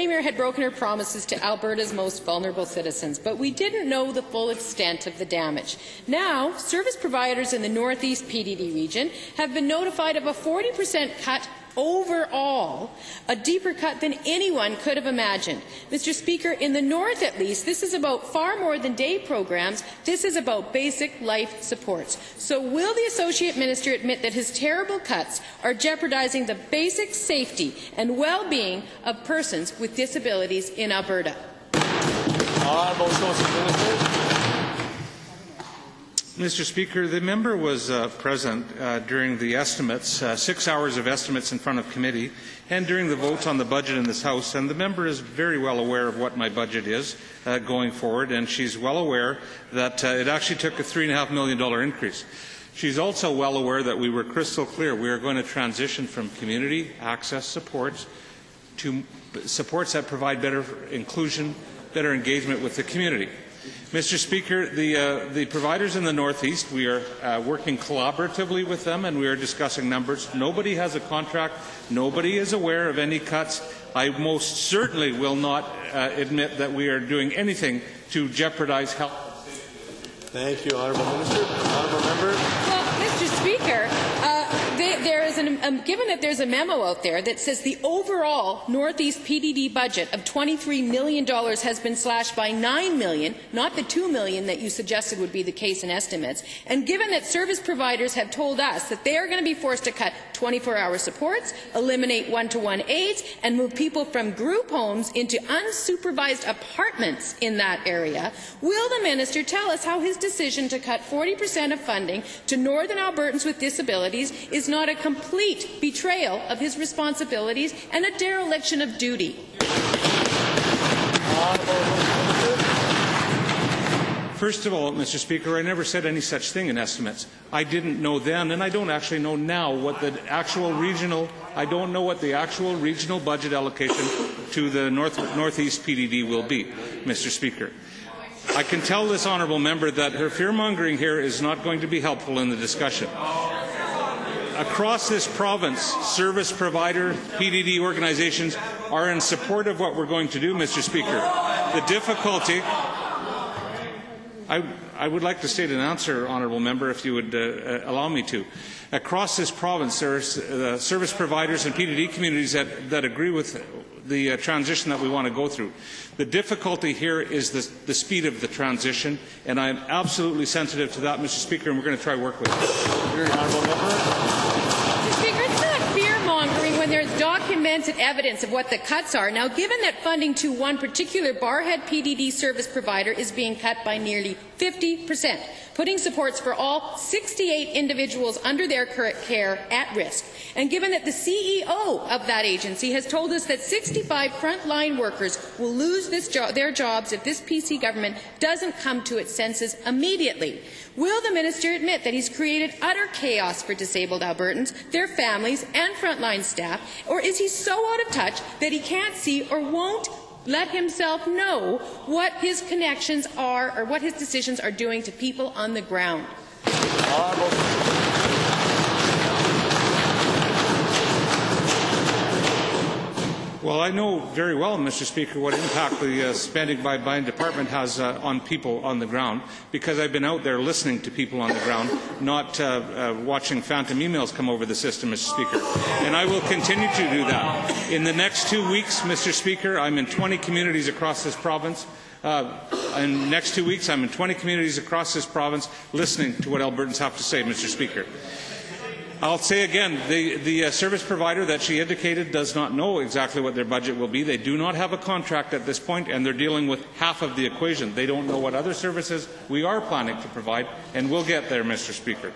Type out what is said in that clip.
Premier had broken her promises to Alberta's most vulnerable citizens, but we didn't know the full extent of the damage. Now, service providers in the Northeast PDD region have been notified of a 40% cut overall, a deeper cut than anyone could have imagined. Mr. Speaker, in the North at least, this is about far more than day programs. This is about basic life supports. So will the Associate Minister admit that his terrible cuts are jeopardizing the basic safety and well-being of persons with disabilities in Alberta? Mr. Speaker, the member was present during the estimates, 6 hours of estimates in front of committee, and during the votes on the budget in this House, and the member is very well aware of what my budget is going forward, and she's well aware that it actually took a $3.5 million increase. She's also well aware that we were crystal clear. We are going to transition from community access supports to supports that provide better inclusion, better engagement with the community. Mr. Speaker, the providers in the Northeast, we are working collaboratively with them, and we are discussing numbers. Nobody has a contract. Nobody is aware of any cuts. I most certainly will not admit that we are doing anything to jeopardize health. Thank you, Honourable Minister. Honourable Member. Well, Mr. Speaker, given that there's a memo out there that says the overall Northeast PDD budget of $23 million has been slashed by $9 million, not the $2 million that you suggested would be the case in estimates, and given that service providers have told us that they are going to be forced to cut 24-hour supports, eliminate one-to-one aids, and move people from group homes into unsupervised apartments in that area, will the minister tell us how his decision to cut 40% of funding to Northern Albertans with disabilities is not a complete betrayal of his responsibilities and a dereliction of duty? First of all, Mr. Speaker, I never said any such thing in estimates. I didn't know then, and I don't actually know now what the actual regional. I don't know what the actual regional budget allocation to the Northeast PDD will be, Mr. Speaker. I can tell this honourable member that her fear-mongering here is not going to be helpful in the discussion. Across this province, service provider, PDD organizations are in support of what we're going to do, Mr. Speaker. The difficulty. I would like to state an answer, honourable member, if you would allow me to. Across this province, there are service providers and PDD communities that agree with the transition that we want to go through. The difficulty here is the speed of the transition, and I am absolutely sensitive to that, Mr. Speaker, and we're going to try to work with it. Mr. Speaker, it's not fear-mongering when there's documented evidence of what the cuts are. Now, given that funding to one particular Barhead PDD service provider is being cut by nearly 50%, putting supports for all 68 individuals under their care at risk, and given that the CEO of that agency has told us that 65 frontline workers will lose their jobs if this PC government doesn't come to its senses immediately, will the minister admit that he's created utter chaos for disabled Albertans, their families and frontline staff, or is he so out of touch that he can't see or won't let himself know what his connections are or what his decisions are doing to people on the ground? Well, I know very well, Mr. Speaker, what impact the spending by my department has on people on the ground, because I've been out there listening to people on the ground, not watching phantom emails come over the system, Mr. Speaker. And I will continue to do that. In the next 2 weeks, Mr. Speaker, I'm in 20 communities across this province. In the next 2 weeks, I'm in 20 communities across this province listening to what Albertans have to say, Mr. Speaker. I'll say again, the service provider that she indicated does not know exactly what their budget will be. They do not have a contract at this point, and they're dealing with half of the equation. They don't know what other services we are planning to provide, and we'll get there, Mr. Speaker.